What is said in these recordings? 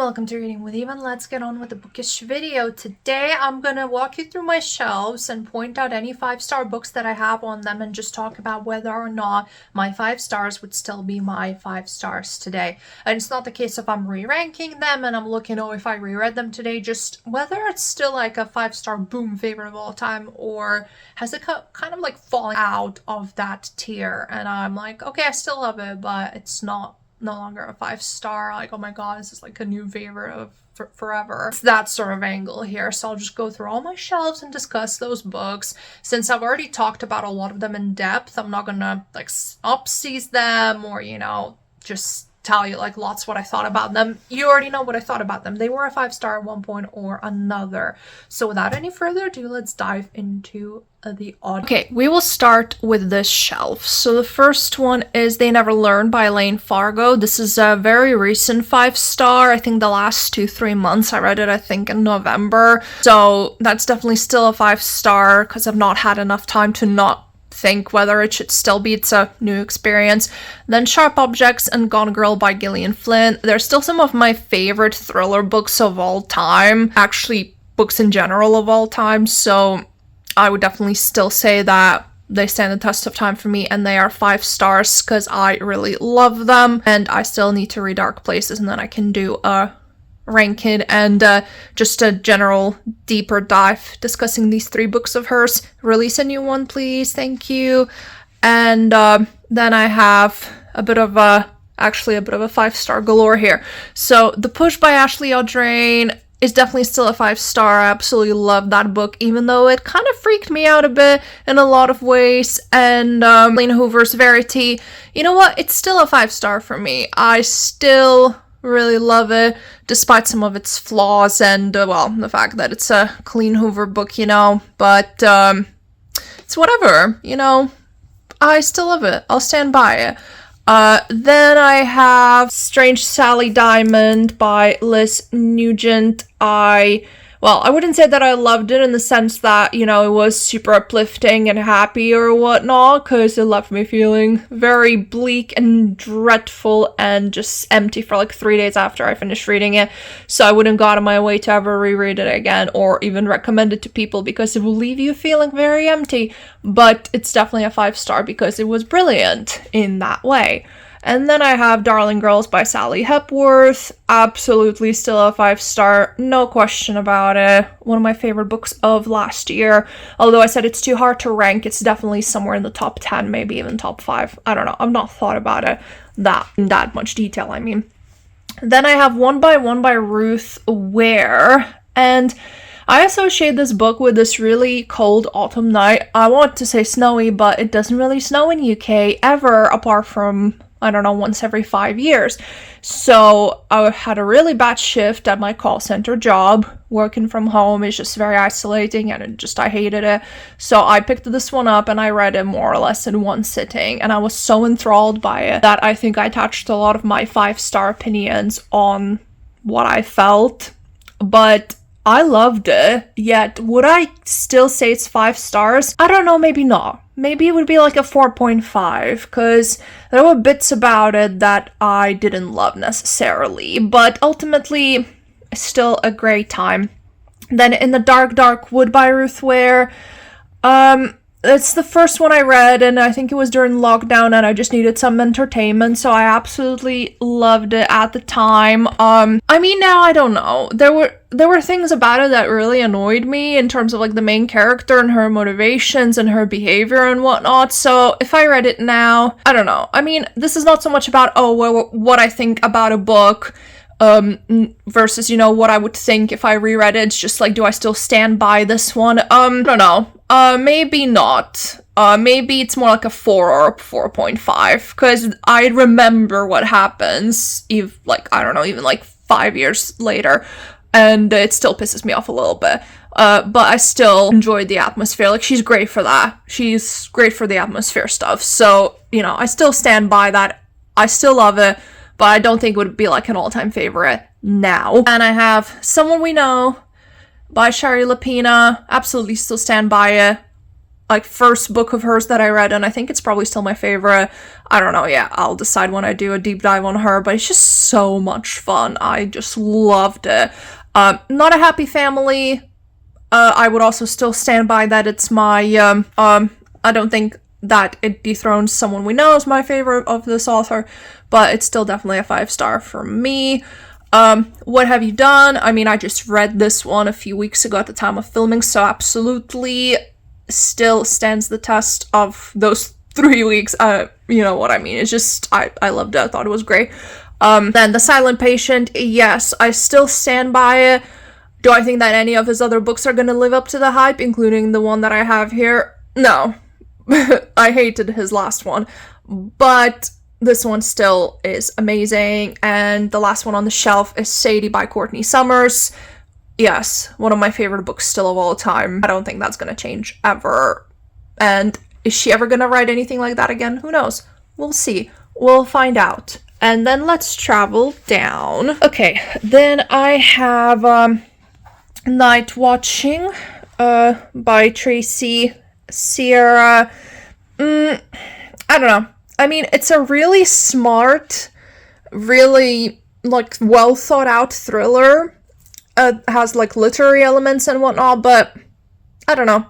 welcome to Reading with Eva. Let's get on with the bookish video. Today I'm gonna walk you through my shelves and point out any 5-star books that I have on them and just talk about whether or not my 5 stars would still be my 5 stars today. And it's not the case if I'm re-ranking them and I'm looking, if I reread them today, just whether it's still like a 5-star boom favorite of all time, or has it kind of like fallen out of that tier and I'm like, okay, I still love it, but it's no longer a 5-star, like, oh my god, this is like a new favorite of forever. It's that sort of angle here. So I'll just go through all my shelves and discuss those books. Since I've already talked about a lot of them in depth, I'm not gonna like upseas them or, just tell you like lots what I thought about them. You already know what I thought about them. They were a 5-star at one point or another. So without any further ado, let's dive into the audit. Okay, we will start with this shelf. So the first one is They Never Learn by Elaine Fargo. This is a very recent 5-star. I think the last 2-3 months. I read it, I think, in November. So that's definitely still a 5-star because I've not had enough time to not think whether it should still be. It's a new experience. Then Sharp Objects and Gone Girl by Gillian Flynn. They're still some of my favorite thriller books of all time, actually books in general of all time, so I would definitely still say that they stand the test of time for me, and they are 5 stars because I really love them, and I still need to read Dark Places, and then I can do a ranking and just a general deeper dive discussing these 3 books of hers. Release a new one, please. Thank you. And then I have a bit of a 5-star galore here. So The Push by Ashley Audrain is definitely still a 5-star. I absolutely love that book, even though it kind of freaked me out a bit in a lot of ways. And Lena Hoover's Verity, you know what? It's still a 5-star for me. I still really love it, despite some of its flaws and, the fact that it's a clean Hoover book, but it's whatever, I still love it. I'll stand by it. Then I have Strange Sally Diamond by Liz Nugent. I wouldn't say that I loved it in the sense that, it was super uplifting and happy or whatnot, because it left me feeling very bleak and dreadful and just empty for like 3 days after I finished reading it. So I wouldn't go out of my way to ever reread it again or even recommend it to people because it will leave you feeling very empty. But it's definitely a 5-star because it was brilliant in that way. And then I have Darling Girls by Sally Hepworth. Absolutely still a 5-star, no question about it. One of my favorite books of last year. Although I said it's too hard to rank, it's definitely somewhere in the top 10, maybe even top 5. I don't know, I've not thought about it in that much detail, I mean. Then I have One by Ruth Ware. And I associate this book with this really cold autumn night. I want to say snowy, but it doesn't really snow in UK ever, apart from, I don't know, once every 5 years. So I had a really bad shift at my call center job. Working from home is just very isolating and I hated it. So I picked this one up and I read it more or less in one sitting. And I was so enthralled by it that I think I attached a lot of my 5-star opinions on what I felt. But I loved it, yet would I still say it's 5 stars? I don't know, maybe not. Maybe it would be like a 4.5, because there were bits about it that I didn't love necessarily, but ultimately, still a great time. Then In the Dark Wood by Ruth Ware, it's the first one I read, and I think it was during lockdown, and I just needed some entertainment, so I absolutely loved it at the time. Now I don't know. There were things about it that really annoyed me in terms of like the main character and her motivations and her behavior and whatnot. So if I read it now, I don't know. This is not so much about what I think about a book versus what I would think if I reread it. It's just like, do I still stand by this one? I don't know. Maybe not. Maybe it's more like a 4 or a 4.5, because I remember what happens, even 5 years later, and it still pisses me off a little bit. But I still enjoyed the atmosphere. Like, she's great for that. She's great for the atmosphere stuff. So, I still stand by that. I still love it, but I don't think it would be like an all-time favorite now. And I have Someone We Know by Shari Lapina. Absolutely still stand by it. like first book of hers that I read, and I think it's probably still my favorite. I don't know, yeah, I'll decide when I do a deep dive on her, but it's just so much fun. I just loved it. Not a Happy Family. I would also still stand by that it's my, I don't think that it dethrones Someone We Know as my favorite of this author, but it's still definitely a 5-star for me. What Have You Done? I mean, I just read this one a few weeks ago at the time of filming, so absolutely still stands the test of those 3 weeks. You know what I mean. It's just, I loved it. I thought it was great. Then The Silent Patient, yes, I still stand by it. Do I think that any of his other books are going to live up to the hype, including the one that I have here? No. I hated his last one, but this one still is amazing. And the last one on the shelf is Sadie by Courtney Summers. Yes, one of my favorite books still of all time. I don't think that's going to change ever. And is she ever going to write anything like that again? Who knows? We'll see. We'll find out. And then let's travel down. Okay, then I have Night Watching by Tracy Sierra. I don't know. I mean, it's a really smart, really, like, well thought out thriller. Has, like, literary elements and whatnot, but I don't know.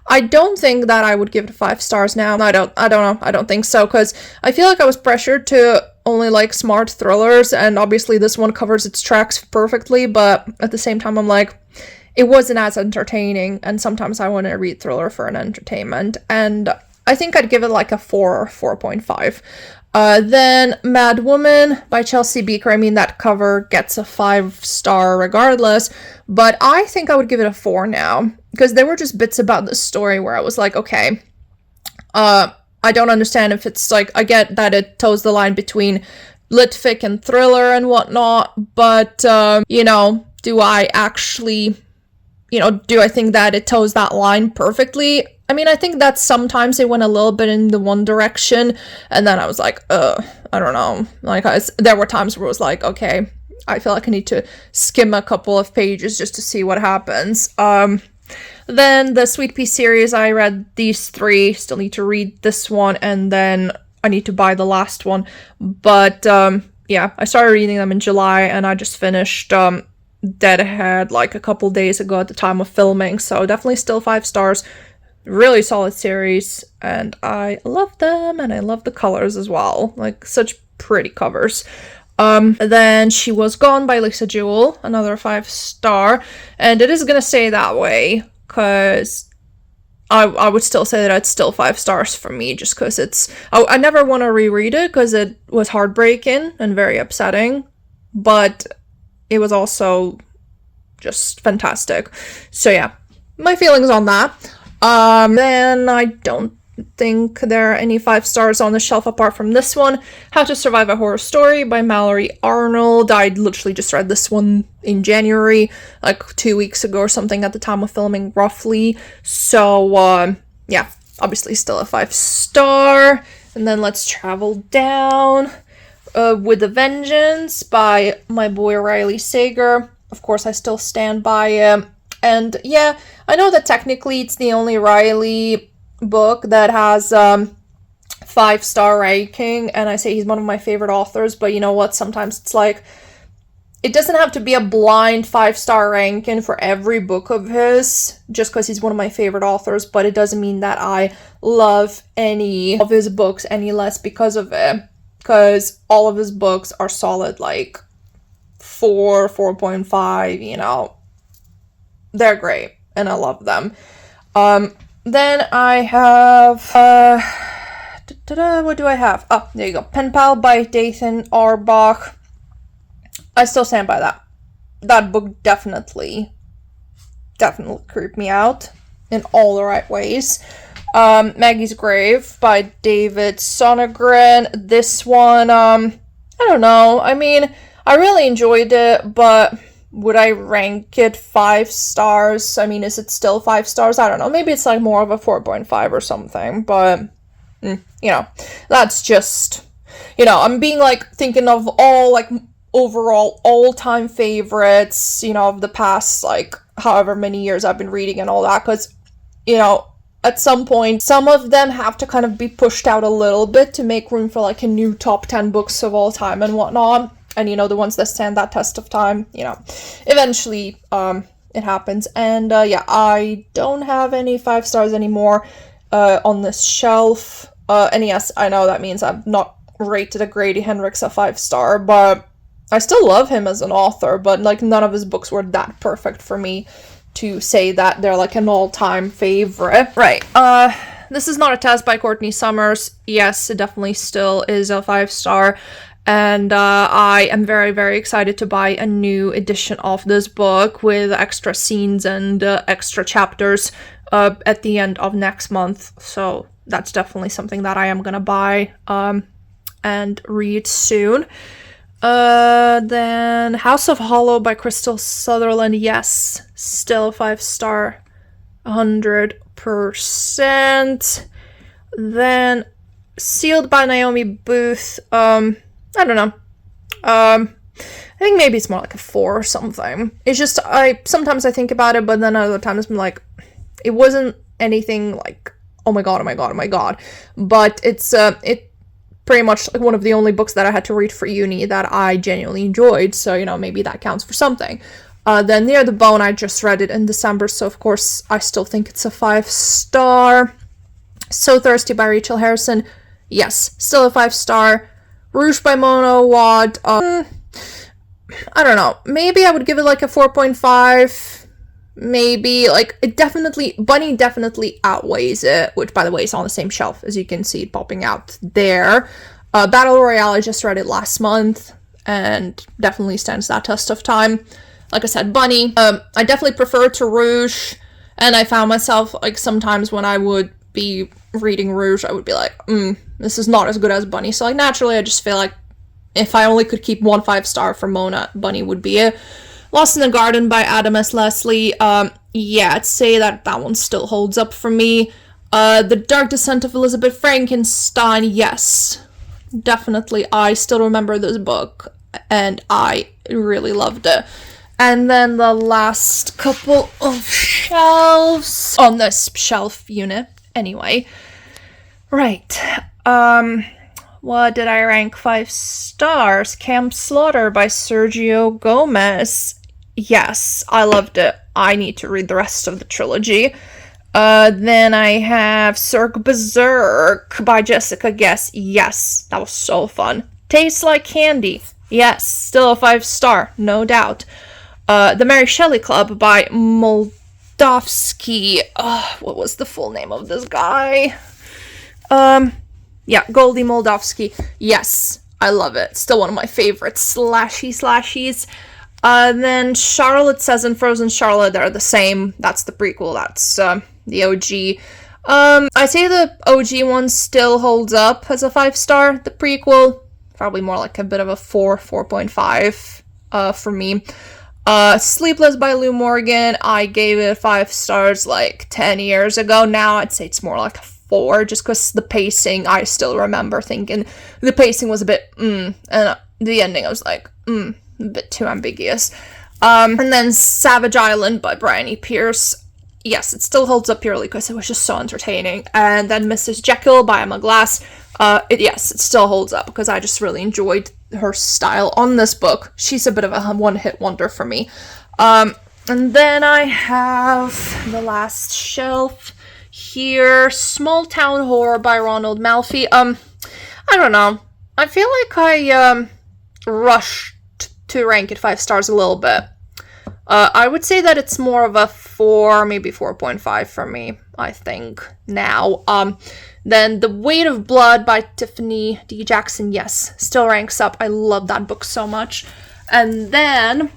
I don't think that I would give it 5 stars now. I don't know. I don't think so, because I feel like I was pressured to only like smart thrillers, and obviously this one covers its tracks perfectly, but at the same time I'm like, it wasn't as entertaining, and sometimes I want to read thriller for an entertainment, and I think I'd give it like a 4 or 4.5. Then Mad Woman by Chelsea Beaker. I mean, that cover gets a 5-star regardless, but I think I would give it a 4 now, because there were just bits about the story where I was like, okay, I don't understand if it's like, I get that it toes the line between lit-fic and thriller and whatnot, but, you know, do I actually, you know, do I think that it toes that line perfectly? I mean, I think that sometimes it went a little bit in the one direction, and then I was like, I don't know. Like, there were times where it was like, okay, I feel like I need to skim a couple of pages just to see what happens. Then the Sweet Pea series, I read these 3, still need to read this one, and then I need to buy the last one. But, yeah, I started reading them in July, and I just finished, Deadhead like a couple days ago at the time of filming, so definitely still 5 stars. Really solid series, and I love them, and I love the colors as well. Like, such pretty covers. Then She Was Gone by Lisa Jewell, another 5-star, and it is gonna stay that way, because I would still say that it's still 5 stars for me, just because it's... I never want to reread it, because it was heartbreaking and very upsetting, but it was also just fantastic. So yeah, my feelings on that. Then I don't think there are any 5 stars on the shelf apart from this one. How to Survive a Horror Story by Mallory Arnold. I literally just read this one in January, like 2 weeks ago or something at the time of filming, roughly. So, yeah, obviously still a 5-star. And then let's travel down. With a Vengeance by my boy Riley Sager. Of course, I still stand by him. And yeah, I know that technically it's the only Riley book that has 5-star ranking, and I say he's one of my favorite authors, but you know what, sometimes it's like, it doesn't have to be a blind 5-star ranking for every book of his, just because he's one of my favorite authors, but it doesn't mean that I love any of his books any less because of it, because all of his books are solid, like 4, 4.5, you know. They're great, and I love them. Then I have, what do I have? Oh, there you go. Pen Pal by Dathan Arbach. I still stand by that. That book definitely creeped me out in all the right ways. Maggie's Grave by David Sonegren. This one, I don't know. I mean, I really enjoyed it, but... would I rank it 5 stars? I mean, is it still 5 stars? I don't know. Maybe it's like more of a 4.5 or something, but, you know, that's just, you know, I'm being like thinking of all like overall all-time favorites, you know, of the past like however many years I've been reading and all that, because, you know, at some point, some of them have to kind of be pushed out a little bit to make room for like a new top 10 books of all time and whatnot. And, you know, the ones that stand that test of time, you know, eventually it happens. And yeah, I don't have any 5 stars anymore on this shelf. And yes, I know that means I've not rated a Grady Hendrix a 5-star, but I still love him as an author, but like none of his books were that perfect for me to say that they're like an all-time favorite. Right. This is Not a Test by Courtney Summers. Yes, it definitely still is a 5-star. And I am very, very excited to buy a new edition of this book with extra scenes and extra chapters at the end of next month. So that's definitely something that I am gonna buy and read soon. Then House of Hollow by Crystal Sutherland. Yes, still 5-star, 100%. Then Sealed by Naomi Booth. I don't know. I think maybe it's more like a 4 or something. It's just, sometimes I think about it, but then other times I'm like, it wasn't anything like, oh my god, oh my god, oh my god. But it's, pretty much like one of the only books that I had to read for uni that I genuinely enjoyed, so, you know, maybe that counts for something. Then Near the Bone, I just read it in December, so of course I still think it's a 5-star. So Thirsty by Rachel Harrison. Yes, still a 5-star. Rouge by Mona Wad. I don't know. Maybe I would give it like a 4.5. Maybe, like, Bunny definitely outweighs it, which, by the way, is on the same shelf, as you can see it popping out there. Battle Royale, I just read it last month, and definitely stands that test of time. Like I said, Bunny, I definitely prefer to Rouge, and I found myself, like, sometimes when I would be reading Rouge, I would be like, this is not as good as Bunny, so, like, naturally, I just feel like if I only could keep one 5-star for Mona, Bunny would be it. Lost in the Garden by Adam S. Leslie. Yeah, I'd say that one still holds up for me. The Dark Descent of Elizabeth Frankenstein. Yes, definitely. I still remember this book, and I really loved it. And then the last couple of shelves on this shelf unit. Anyway, right. What did I rank 5 stars? Camp Slaughter by Sergio Gomez. Yes, I loved it. I need to read the rest of the trilogy. Then I have Cirque Berserk by Jessica Guess. Yes, that was so fun. Tastes Like Candy. Yes, still a 5-star, no doubt. The Mary Shelley Club by Moldavsky. What was the full name of this guy? Yeah, Goldie Moldavsky. Yes, I love it. Still one of my favorite slashies. Then Charlotte Says and Frozen Charlotte, they're the same. That's the prequel, that's the OG. I say the OG one still holds up as a 5-star. The prequel, probably more like a bit of a 4.5 for me. Sleepless by Lou Morgan, I gave it 5 stars like 10 years ago. Now I'd say it's more like a 4, just because the pacing, I still remember thinking the pacing was a bit, and the ending I was like, a bit too ambiguous. And then Savage Island by Brian E. Pierce. Yes, it still holds up purely because it was just so entertaining. And then Mrs. Jekyll by Emma Glass. Yes, it still holds up because I just really enjoyed her style on this book. She's a bit of a one-hit wonder for me. And then I have the last shelf here, Small Town Horror by Ronald Malfi. I don't know. I feel like I rushed to rank it 5 stars a little bit. I would say that it's more of a 4, maybe 4.5 for me, I think, now. Then The Weight of Blood by Tiffany D. Jackson, yes, still ranks up. I love that book so much. And then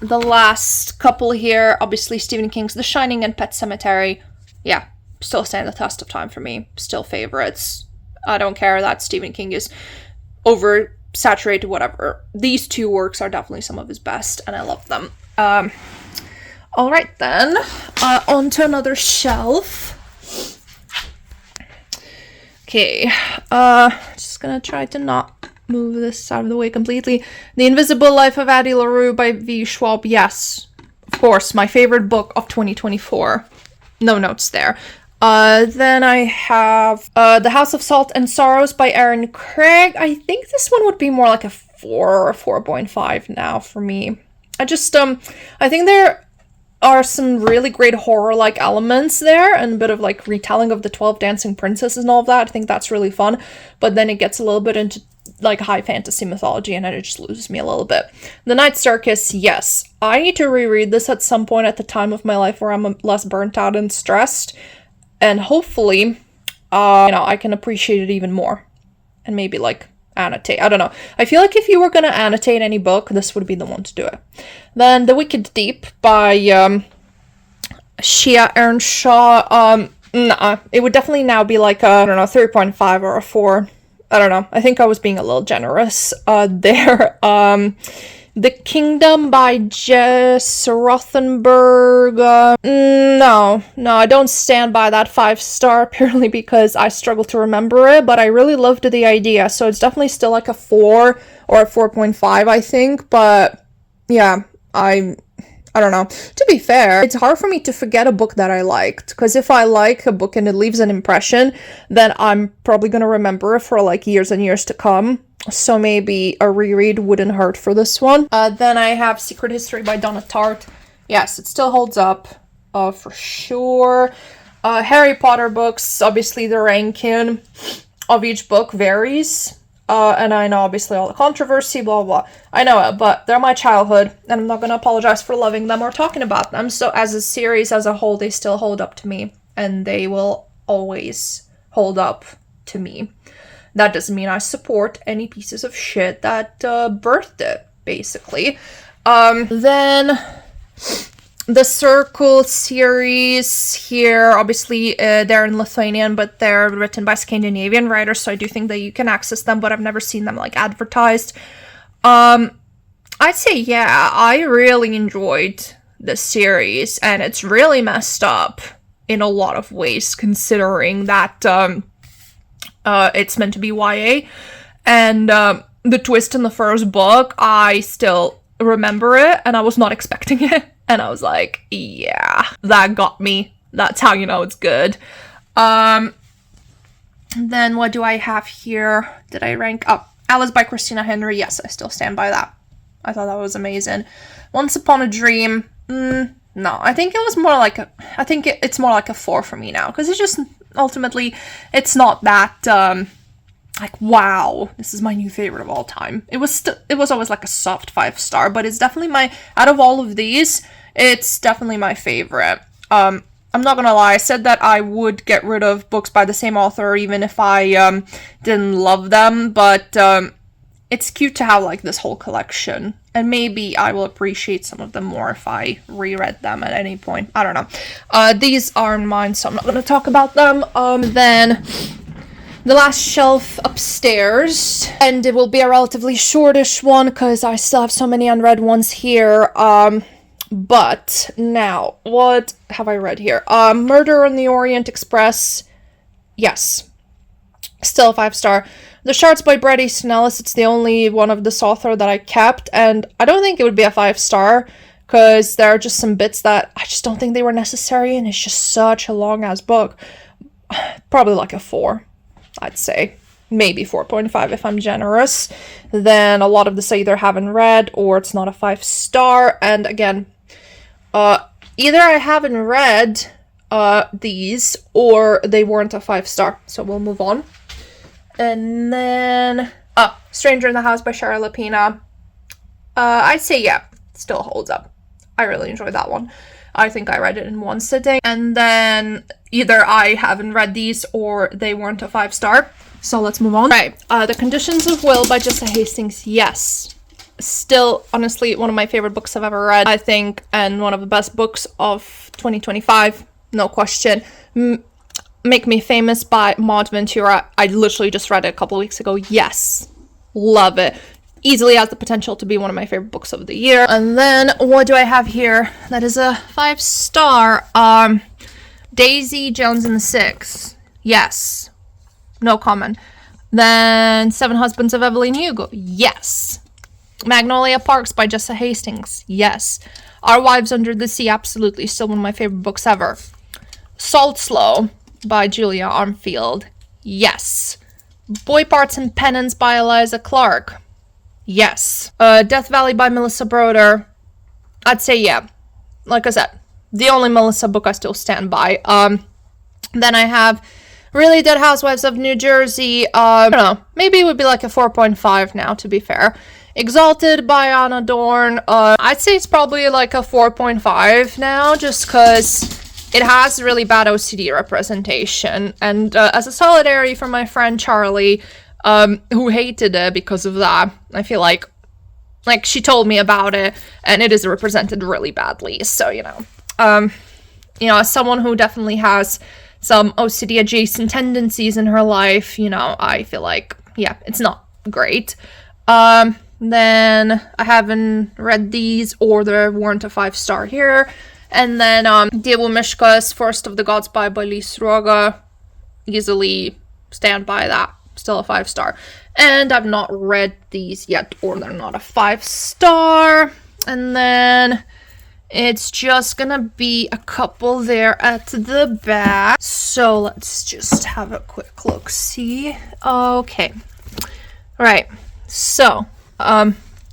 the last couple here, obviously Stephen King's The Shining and Pet Sematary. Yeah, still stand the test of time for me. Still favorites. I don't care that Stephen King is oversaturated, whatever. These 2 works are definitely some of his best, and I love them. Alright then, on to another shelf. Okay, just gonna try to not move this out of the way completely. The Invisible Life of Addie LaRue by V. Schwab. Yes, of course, my favorite book of 2024. No notes there. Then I have The House of Salt and Sorrows by Aaron Craig. I think this one would be more like a 4 or 4.5 now for me. I think there are some really great horror-like elements there, and a bit of like retelling of the 12 Dancing Princesses and all of that. I think that's really fun, but then it gets a little bit into like high fantasy mythology, and then it just loses me a little bit. The Night Circus, yes. I need to reread this at some point at the time of my life where I'm less burnt out and stressed, and hopefully, I can appreciate it even more, and maybe like annotate. I don't know. I feel like if you were gonna annotate any book, this would be the one to do it. Then The Wicked Deep by Shia Earnshaw. Nah, it would definitely now be like a, 3.5 or a 4. I don't know. I think I was being a little generous there. The Kingdom by Jess Rothenberg. No, I don't stand by that 5-star purely because I struggle to remember it, but I really loved the idea. So it's definitely still like a 4 or a 4.5, I think. But yeah, I don't know. To be fair, it's hard for me to forget a book that I liked, because if I like a book and it leaves an impression, then I'm probably going to remember it for like years and years to come. So maybe a reread wouldn't hurt for this one. Then I have Secret History by Donna Tartt. Yes, it still holds up, for sure. Harry Potter books, obviously the ranking of each book varies. And I know obviously all the controversy, blah, blah. I know it, but they're my childhood, and I'm not going to apologize for loving them or talking about them. So as a series as a whole, they still hold up to me, and they will always hold up to me. That doesn't mean I support any pieces of shit that birthed it, basically. Then the Circle series here, obviously they're in Lithuanian, but they're written by Scandinavian writers, so I do think that you can access them, but I've never seen them like advertised. I'd say, yeah, I really enjoyed this series, and it's really messed up in a lot of ways, considering that it's meant to be YA, and the twist in the first book, I still remember it, and I was not expecting it, and I was like, yeah, that got me. That's how you know it's good. Then what do I have here? Did I rank up? Alice by Christina Henry. Yes, I still stand by that. I thought that was amazing. Once Upon a Dream. No, I think it was more like it's more like a 4 for me now, because it's just ultimately it's not that like, wow, this is my new favorite of all time. It was always like a soft 5-star, but it's definitely out of all of these, it's definitely my favorite. I'm not gonna lie, I said that I would get rid of books by the same author even if I didn't love them, but it's cute to have like this whole collection, and maybe I will appreciate some of them more if I reread them at any point. I don't know. These aren't mine, so I'm not gonna talk about them. Then The Last Shelf Upstairs, and it will be a relatively shortish one because I still have so many unread ones here. But now, what have I read here? Murder on the Orient Express. Yes. Still a 5-star. The Shards by Bret Easton Ellis. It's the only one of this author that I kept, and I don't think it would be a 5-star because there are just some bits that I just don't think they were necessary, and it's just such a long-ass book. Probably like a 4, I'd say. Maybe 4.5 if I'm generous. Then a lot of this I either haven't read or it's not a 5-star, and again, either I haven't read these or they weren't a 5-star, so we'll move on. And then Stranger in the House by Shara Lapina. I'd say, yeah, still holds up. I really enjoyed that one. I think I read it in one sitting. And then either I haven't read these or they weren't a 5-star. So let's move on. Right. The Conditions of Will by Jessa Hastings. Yes. Still, honestly, one of my favorite books I've ever read, I think, and one of the best books of 2025. No question. Make Me Famous by Maud Ventura. I literally just read it a couple weeks ago. Yes. Love it. Easily has the potential to be one of my favorite books of the year. And then, what do I have here? That is a 5-star. Daisy Jones and the Six. Yes. No comment. Then, Seven Husbands of Evelyn Hugo. Yes. Magnolia Parks by Jessa Hastings. Yes. Our Wives Under the Sea. Absolutely. Still one of my favorite books ever. Salt Slow. by Julia Armfield. Yes. Boy Parts and Penance by Eliza Clark. Yes. Death Valley by Melissa Broder. I'd say yeah. Like I said, the only Melissa book I still stand by. Then I have Really Dead Housewives of New Jersey. I don't know. Maybe it would be like a 4.5 now, to be fair. Exalted by Anna Dorn. I'd say it's probably like a 4.5 now, just because it has really bad OCD representation. And as a solidarity for my friend Charlie, who hated it because of that, I feel like she told me about it, and it is represented really badly. So, as someone who definitely has some OCD adjacent tendencies in her life, I feel like, yeah, it's not great. Then I haven't read these, or they weren't a 5-star here. And then Dievo Mishka's First of the Gods by Lee Sroga. Easily stand by that. Still a 5-star. And I've not read these yet, or they're not a 5-star. And then it's just gonna be a couple there at the back. So let's just have a quick look. See? Okay. Right. So,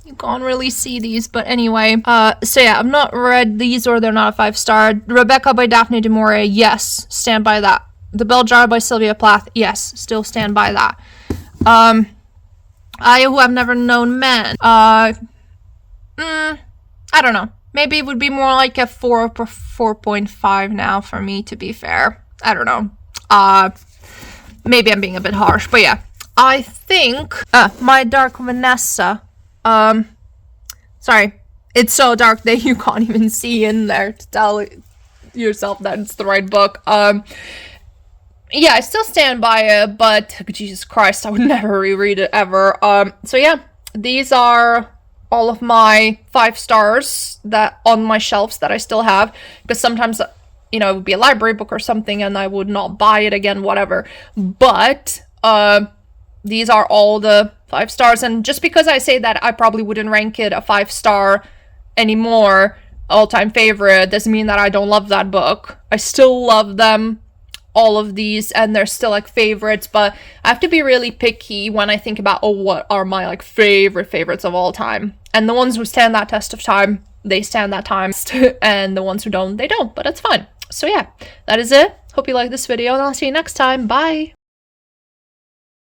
you can't really see these, but anyway. So yeah, I've not read these, or they're not a 5-star. Rebecca by Daphne du Maurier, yes, stand by that. The Bell Jar by Sylvia Plath, yes, still stand by that. I Who Have Never Known Men, I don't know. Maybe it would be more like a 4.5 now for me, to be fair. I don't know. Maybe I'm being a bit harsh, but yeah. I think, My Dark Vanessa, sorry, it's so dark that you can't even see in there to tell yourself that it's the right book. Yeah, I still stand by it, but Jesus Christ, I would never reread it ever. So yeah, these are all of my 5 stars that on my shelves that I still have, because sometimes, it would be a library book or something and I would not buy it again, whatever. But, these are all the 5 stars, and just because I say that I probably wouldn't rank it a 5-star anymore, all-time favorite, doesn't mean that I don't love that book. I still love them, all of these, and they're still like favorites, but I have to be really picky when I think about, what are my like favorites of all time. And the ones who stand that test of time, they stand that time, and the ones who don't, they don't, but it's fine. So yeah, that is it. Hope you like this video, and I'll see you next time. Bye!